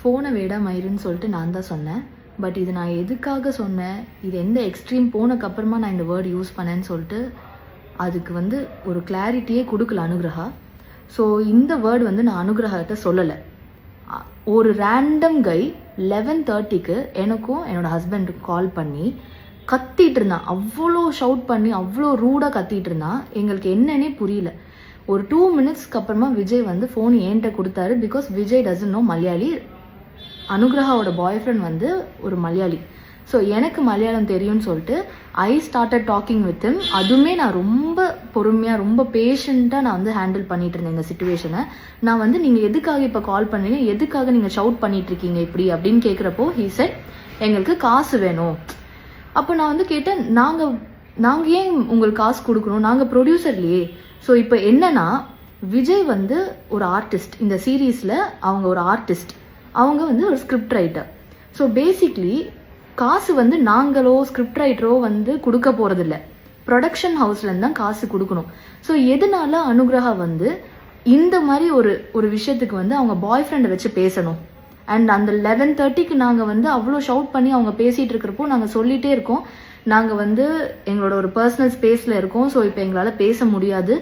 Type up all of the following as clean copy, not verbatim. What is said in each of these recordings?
ஃபோனை விட மயிருன்னு சொல்லிட்டு நான் தான் சொன்னேன். பட் இது நான் எதுக்காக சொன்னேன், இது எந்த எக்ஸ்ட்ரீம் போனக்கப்புறமா நான் இந்த வேர்டு யூஸ் பண்ணேன்னு சொல்லிட்டு அதுக்கு வந்து ஒரு கிளாரிட்டியே கொடுக்கல அனுகிரகா. ஸோ இந்த வேர்டு வந்து நான் அனுகிரகிட்ட சொல்லலை. ஒரு ரேண்டம் கை 11:30க்கு எனக்கும் என்னோடய ஹஸ்பண்டுக்கு கால் பண்ணி கத்திட்டு இருந்தான். அவ்வளோ ஷவுட் பண்ணி அவ்வளோ ரூடாக கத்திட்டு இருந்தான். எங்களுக்கு என்னன்னே புரியல. ஒரு 2 மினிட்ஸ்க்கு அப்புறமா விஜய் வந்து ஃபோன் என்கிட்ட கொடுத்தாரு. Because Vijay doesn't know Malayali. அனுகிரகாவோட பாய் ஃப்ரெண்ட் வந்து ஒரு மலையாளி. ஸோ எனக்கு மலையாளம் தெரியும்னு சொல்லிட்டு I started talking with him. அதுவுமே நான் ரொம்ப பொறுமையாக ரொம்ப பேஷண்ட்டாக நான் வந்து ஹேண்டில் பண்ணிட்டு இருந்தேன் இந்த சுச்சுவேஷனை. நான் வந்து நீங்கள் எதுக்காக இப்போ கால் பண்ணீங்க, எதுக்காக நீங்கள் ஷவுட் பண்ணிட்டு இருக்கீங்க இப்படி அப்படின்னு கேட்குறப்போ ஹீ செட் எங்களுக்கு காசு வேணும். அப்போ நான் வந்து கேட்டேன், நாங்கள் ஏன் உங்களுக்கு காசு கொடுக்கணும், நாங்கள் ப்ரொடியூசர்லையே. ஸோ இப்போ என்னன்னா விஜய் வந்து ஒரு ஆர்டிஸ்ட், இந்த சீரீஸில் அவங்க ஒரு ஆர்டிஸ்ட், அவங்க வந்து ஒரு ஸ்கிரிப்ட் ரைட்டர். ஸோ பேசிக்லி காசு வந்து நாங்களோ ஸ்கிரிப்ட் ரைட்டரோ வந்து கொடுக்க போகிறதில்ல, ப்ரொடக்ஷன் ஹவுஸ்லேருந்து தான் காசு கொடுக்கணும். ஸோ எதனால அனுகிரகா வந்து இந்த மாதிரி ஒரு விஷயத்துக்கு வந்து அவங்க பாய் ஃப்ரெண்டை வச்சு பேசணும். அண்ட் அந்த 11:30க்கு நாங்கள் வந்து அவ்வளோ ஷவுட் பண்ணி அவங்க பேசிகிட்டு இருக்கிறப்போ நாங்கள் சொல்லிகிட்டே இருக்கோம், நாங்கள் வந்து எங்களோட ஒரு பர்சனல் ஸ்பேஸில் இருக்கோம், ஸோ இப்போ எங்களால் பேச முடியாது,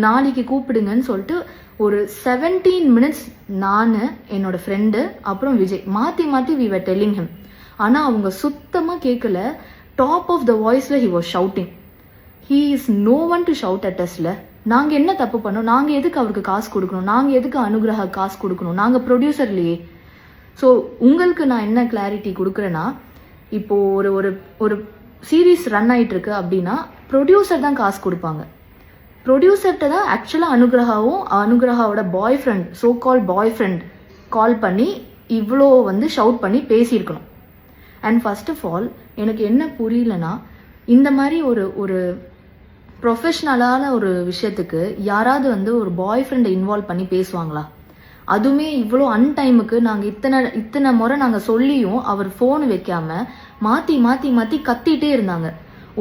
நாளைக்கு கூப்பிடுங்கன்னு சொல்லிட்டு ஒரு 17 மினிட்ஸ் நான் என்னோட ஃப்ரெண்டு அப்புறம் விஜய் மாற்றி மாற்றி வி வர் டெல்லிங் ஹிம். ஆனால் அவங்க சுத்தமாக கேட்கல. டாப் ஆஃப் த வாய்ஸில் he was shouting. He is no one to shout at அஸ்ல. நாங்கள் என்ன தப்பு பண்ணோம், நாங்கள் எதுக்கு அவருக்கு காசு கொடுக்கணும், நாங்கள் எதுக்கு அனுகிரகா காசு கொடுக்கணும், நாங்கள் ப்ரொடியூசர்லையே. ஸோ உங்களுக்கு நான் என்ன கிளாரிட்டி கொடுக்குறேன்னா, இப்போது ஒரு ஒரு ஒரு சீரீஸ் ரன் ஆகிட்டு இருக்கு அப்படின்னா ப்ரொடியூசர் தான் காசு கொடுப்பாங்க. ப்ரொடியூசர்கிட்ட தான் ஆக்சுவலாக அனுகிரகாவோட பாய் ஃப்ரெண்ட், ஸோ கால் பாய் ஃப்ரெண்ட் கால் பண்ணி இவ்வளோ வந்து ஷவுட் பண்ணி பேசியிருக்கணும். அண்ட் ஃபர்ஸ்ட் ஆஃப் ஆல் எனக்கு என்ன புரியலனா, இந்த மாதிரி ஒரு ப்ரொஃபஷ்னலான ஒரு விஷயத்துக்கு யாராவது வந்து ஒரு பாய் ஃப்ரெண்டை இன்வால்வ் பண்ணி பேசுவாங்களா? அதுவுமே இவ்வளோ அன்டைமுக்கு. நாங்கள் இத்தனை முறை நாங்கள் சொல்லியும் அவர் ஃபோன் வைக்காம மாற்றி மாற்றி மாற்றி கத்திட்டே இருந்தாங்க.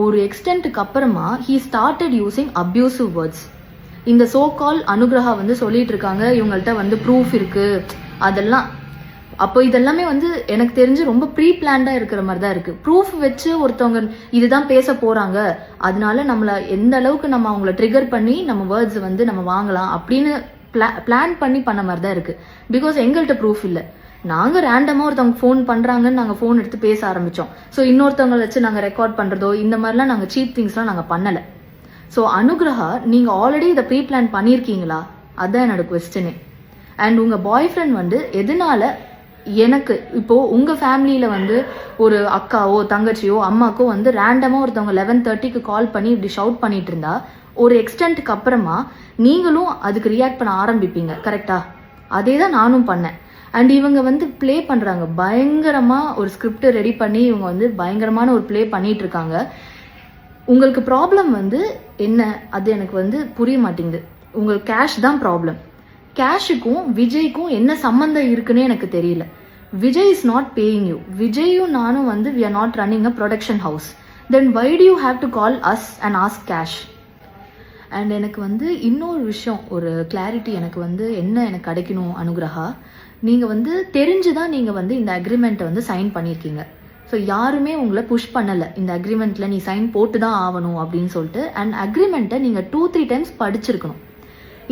ஒரு எக்ஸ்டென்ட்டுக்கு அப்புறமா he started using abusive words. இந்த சோ கால் அனுகிரகா வந்து சொல்லிட்டு இருக்காங்க, இவங்கள்ட்ட வந்து ப்ரூஃப் இருக்கு அதெல்லாம். அப்போ இதெல்லாமே வந்து எனக்கு தெரிஞ்சு ரொம்ப ப்ரீ பிளான்டா இருக்கிற மாதிரி தான் இருக்கு. ப்ரூஃப் வச்சு ஒருத்தவங்க இதுதான் பேச போறாங்க, அதனால நம்மள எந்த அளவுக்கு நம்ம அவங்கள ட்ரிகர் பண்ணி நம்ம வேர்ட்ஸ் வந்து நம்ம வாங்கலாம் அப்படின்னு பிளான் பண்ணி பண்ண மாதிரி தான் இருக்கு. பிகாஸ் எங்கள்கிட்ட ப்ரூஃப் இல்லை. நாங்கள் ரேண்டமாக ஒருத்தவங்க ஃபோன் பண்ணுறாங்கன்னு நாங்கள் ஃபோன் எடுத்து பேச ஆரம்பித்தோம். ஸோ இன்னொருத்தவங்க வச்சு நாங்கள் ரெக்கார்ட் பண்ணுறதோ இந்த மாதிரிலாம் நாங்கள் சீப் திங்ஸ்லாம் நாங்கள் பண்ணலை. ஸோ அனுகிரகா நீங்கள் ஆல்ரெடி இதை ப்ரீ பிளான் பண்ணியிருக்கீங்களா? அதுதான் என்னோட கொஸ்டினே. அண்ட் உங்கள் பாய் ஃப்ரெண்ட் வந்து எதனால எனக்கு இப்போது உங்கள் ஃபேமிலியில் வந்து ஒரு அக்காவோ தங்கச்சியோ அம்மாக்கோ வந்து ரேண்டமாக ஒருத்தவங்க 11:30க்கு கால் பண்ணி இப்படி ஷவுட் பண்ணிட்டு இருந்தா ஒரு எக்ஸ்டென்ட்டுக்கு அப்புறமா நீங்களும் அதுக்கு ரியாக்ட் பண்ண ஆரம்பிப்பீங்க, கரெக்டா? அதே தான் நானும் பண்ணேன். அண்ட் இவங்க வந்து ப்ளே பண்ணுறாங்க பயங்கரமாக. ஒரு ஸ்கிரிப்ட் ரெடி பண்ணி இவங்க வந்து பயங்கரமான ஒரு ப்ளே பண்ணிட்டு இருக்காங்க. உங்களுக்கு ப்ராப்ளம் வந்து என்ன, அது எனக்கு வந்து புரிய மாட்டேங்குது. உங்களுக்கு கேஷ் தான் ப்ராப்ளம். கேஷுக்கும் விஜய்க்கும் என்ன சம்மந்தம் இருக்குன்னு எனக்கு தெரியல. Vijay is not paying you. விஜயும் நானும் வந்து we are not running a production house. Then why do you have to call us and ask cash? And எனக்கு வந்து இன்னொரு விஷயம், ஒரு கிளாரிட்டி எனக்கு வந்து என்ன எனக்கு கிடைக்கணும் அனுகிரகா. நீங்கள் வந்து தெரிஞ்சுதான் நீங்கள் வந்து இந்த அக்ரிமெண்ட்டை வந்து சைன் பண்ணியிருக்கீங்க. ஸோ யாருமே உங்களை புஷ் பண்ணலை இந்த அக்ரிமெண்ட்டில் நீ சைன் போட்டு தான் ஆகணும் அப்படின்னு சொல்லிட்டு. அண்ட் அக்ரிமெண்ட்டை நீங்கள் 2-3 டைம்ஸ் படிச்சிருக்கணும்.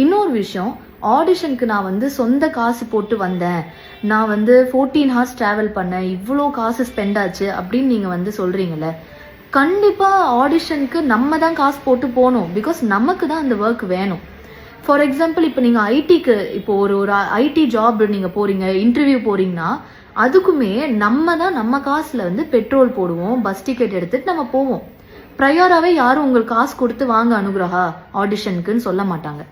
இன்னொரு விஷயம், ஆடிஷனுக்கு நான் வந்து சொந்த காசு போட்டு வந்தேன், நான் வந்து 14 ஹார்ஸ் ட்ராவல் பண்ணேன், இவ்வளோ காசு ஸ்பெண்ட் ஆச்சு அப்படின்னு நீங்கள் வந்து சொல்கிறீங்கள. கண்டிப்பாக ஆடிஷனுக்கு நம்ம தான் காசு போட்டு போகணும். பிகாஸ் நமக்கு தான் அந்த ஒர்க் வேணும். ஃபார் எக்ஸாம்பிள் இப்போ நீங்கள் ஐடிக்கு இப்போ ஒரு ஐடி ஜாப் நீங்கள் போகிறீங்க, இன்டர்வியூ போகிறீங்கன்னா அதுக்குமே நம்ம காசில் வந்து பெட்ரோல் போடுவோம், பஸ் டிக்கெட் எடுத்துகிட்டு நம்ம போவோம். ப்ரையராகவே யாரும் உங்களுக்கு காசு கொடுத்து வாங்க அனுகிரகா ஆடிஷனுக்குன்னு சொல்ல மாட்டாங்க.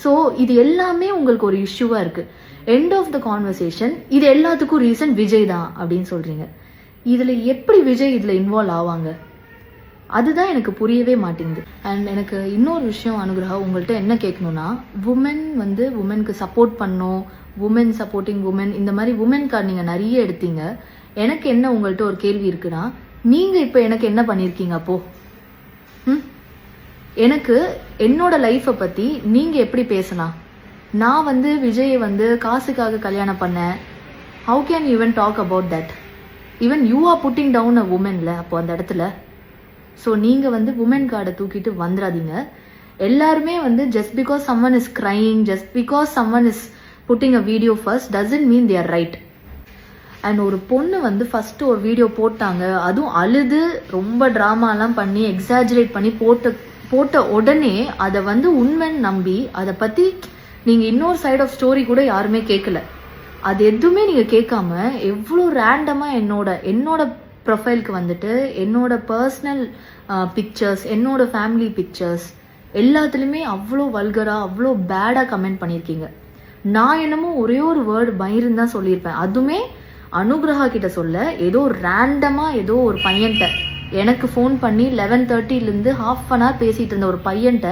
ஸோ இது எல்லாமே உங்களுக்கு ஒரு இஷ்யூவாக இருக்குது. எண்ட் ஆஃப் த கான்வர்சேஷன் இது எல்லாத்துக்கும் ரீசன் விஜய் தான் அப்படின்னு சொல்கிறீங்க. இதில் எப்படி விஜய் இதில் இன்வால்வ் ஆவாங்க? அதுதான் எனக்கு புரியவே மாட்டேங்குது. அண்ட் எனக்கு இன்னொரு விஷயம் அனுகிரகா உங்கள்கிட்ட என்ன கேட்கணும்னா, உமன் வந்து உமனுக்கு சப்போர்ட் பண்ணணும், உமன் சப்போர்ட்டிங் உமன், இந்த மாதிரி உமன் கார்டு நீங்கள் நிறைய எடுத்தீங்க. எனக்கு என்ன உங்கள்கிட்ட ஒரு கேள்வி இருக்குன்னா, நீங்கள் இப்போ எனக்கு என்ன பண்ணியிருக்கீங்க அப்போ? எனக்கு என்னோட லைஃப்பை பற்றி நீங்கள் எப்படி பேசலாம்? நான் வந்து விஜயை வந்து காசுக்காக கல்யாணம் பண்ணேன், how can you even talk about that? Even you are putting down a உமன்ல அப்போ அந்த இடத்துல. ஸோ நீங்கள் வந்து உமன் கார்டை தூக்கிட்டு வந்துடாதீங்க. எல்லாருமே வந்து just because someone is crying, just because someone is putting a video first doesn't mean they are right. And ஒரு பொண்ணு வந்து ஃபஸ்ட்டு ஒரு வீடியோ போட்டாங்க, அதுவும் அழுது ரொம்ப ட்ராமாலாம் பண்ணி எக்ஸாஜரேட் பண்ணி போட்ட உடனே அதை வந்து உண்மைன்னு நம்பி அதை பற்றி நீங்கள் இன்னொரு சைட் ஆஃப் ஸ்டோரி கூட யாருமே கேட்கல. அது எதுவுமே நீங்கள் கேட்காம எவ்வளோ ரேண்டமாக என்னோட ப்ரொஃபைலுக்கு வந்துட்டு என்னோட பர்சனல் பிக்சர்ஸ், என்னோட ஃபேமிலி பிக்சர்ஸ் எல்லாத்துலேயுமே அவ்வளோ வல்கராக அவ்வளோ பேடாக கமெண்ட் பண்ணியிருக்கீங்க. நான் என்னமோ ஒரே ஒரு வேர்டு பயிர்னு தான் சொல்லியிருப்பேன். அதுவுமே அனுகிரகா கிட்ட சொல்ல, ஏதோ ரேண்டமாக ஏதோ ஒரு பையன்கிட்ட எனக்கு ஃபோன் பண்ணி 11:30 ஹாஃப் அன் ஹவர் பேசிகிட்டு இருந்த ஒரு பையன்கிட்ட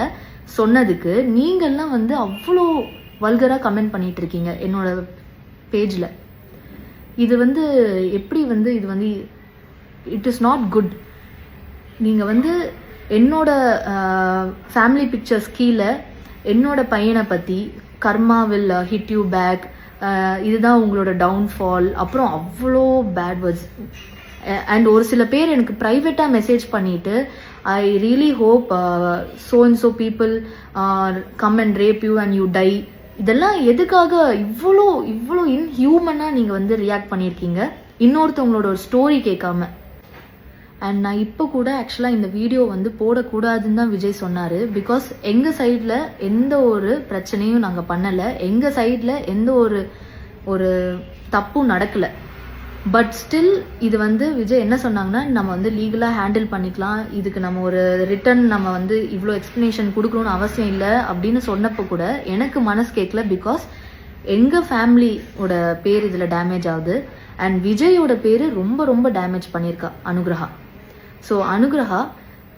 சொன்னதுக்கு நீங்கள்லாம் வந்து அவ்வளோ வல்கராக கமெண்ட் பண்ணிட்டு இருக்கீங்க என்னோட பேஜில். இது வந்து எப்படி வந்து இது வந்து இட் இஸ் நாட் குட். நீங்கள் வந்து என்னோட ஃபேமிலி பிக்சர்ஸ் கீழே என்னோட பையனை பற்றி karma will hit you back, இதுதான் உங்களோட டவுன்ஃபால், அப்புறம் அவ்வளோ பேட் வேர்ட்ஸ். அண்ட் ஒரு சில பேர் எனக்கு ப்ரைவேட்டாக மெசேஜ் பண்ணிவிட்டு I really hope so and so people come and rape you and you die. இதெல்லாம் எதுக்காக இவ்வளோ இன்ஹியூமனாக நீங்கள் வந்து ரியாக்ட் பண்ணியிருக்கீங்க இன்னொருத்தவங்களோட ஒரு ஸ்டோரி கேட்காம? அண்ட் நான் இப்போ கூட ஆக்சுவலாக இந்த வீடியோ வந்து போடக்கூடாதுன்னு தான் விஜய் சொன்னார். பிகாஸ் எங்கள் சைடில் எந்த ஒரு பிரச்சனையும் நாங்கள் பண்ணலை, எங்கள் சைடில் எந்த ஒரு தப்பும் நடக்கலை. பட் ஸ்டில் இது வந்து விஜய் என்ன சொன்னாங்கன்னா, நம்ம வந்து லீகலாக ஹேண்டில் பண்ணிக்கலாம், இதுக்கு நம்ம ஒரு ரிட்டன் நம்ம வந்து இவ்வளோ எக்ஸ்ப்ளனேஷன் கொடுக்கணும்னு அவசியம் இல்லை அப்படின்னு சொன்னப்போ கூட எனக்கு மனசு கேட்கல. பிகாஸ் எங்கள் ஃபேமிலியோட பேர் இதில் டேமேஜ் ஆகுது அண்ட் விஜயோட பேர் ரொம்ப ரொம்ப டேமேஜ் பண்ணியிருக்கா அனுகிரகா. ஸோ அனுகிரகா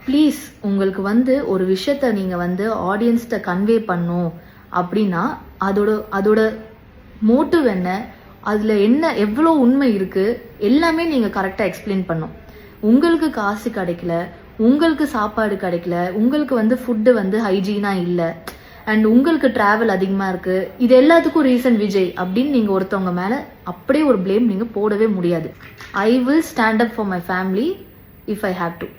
ப்ளீஸ், உங்களுக்கு வந்து ஒரு விஷயத்த நீங்கள் வந்து ஆடியன்ஸ்கிட்ட கன்வே பண்ணும் அப்படின்னா அதோட மோட்டிவ் என்ன, அதில் என்ன எவ்வளோ உண்மை இருக்குது எல்லாமே நீங்கள் கரெக்டாக எக்ஸ்பிளைன் பண்ணும். உங்களுக்கு காசு கிடைக்கல, உங்களுக்கு சாப்பாடு கிடைக்கல, உங்களுக்கு வந்து ஃபுட்டு வந்து ஹைஜீனாக இல்லை அண்ட் உங்களுக்கு ட்ராவல் அதிகமாக இருக்குது, இது எல்லாத்துக்கும் ரீசன் விஜய் அப்படின்னு நீங்கள் ஒருத்தவங்க மேலே அப்படியே ஒரு ப்ளேம் நீங்கள் போடவே முடியாது. I will stand up for my family if I have to.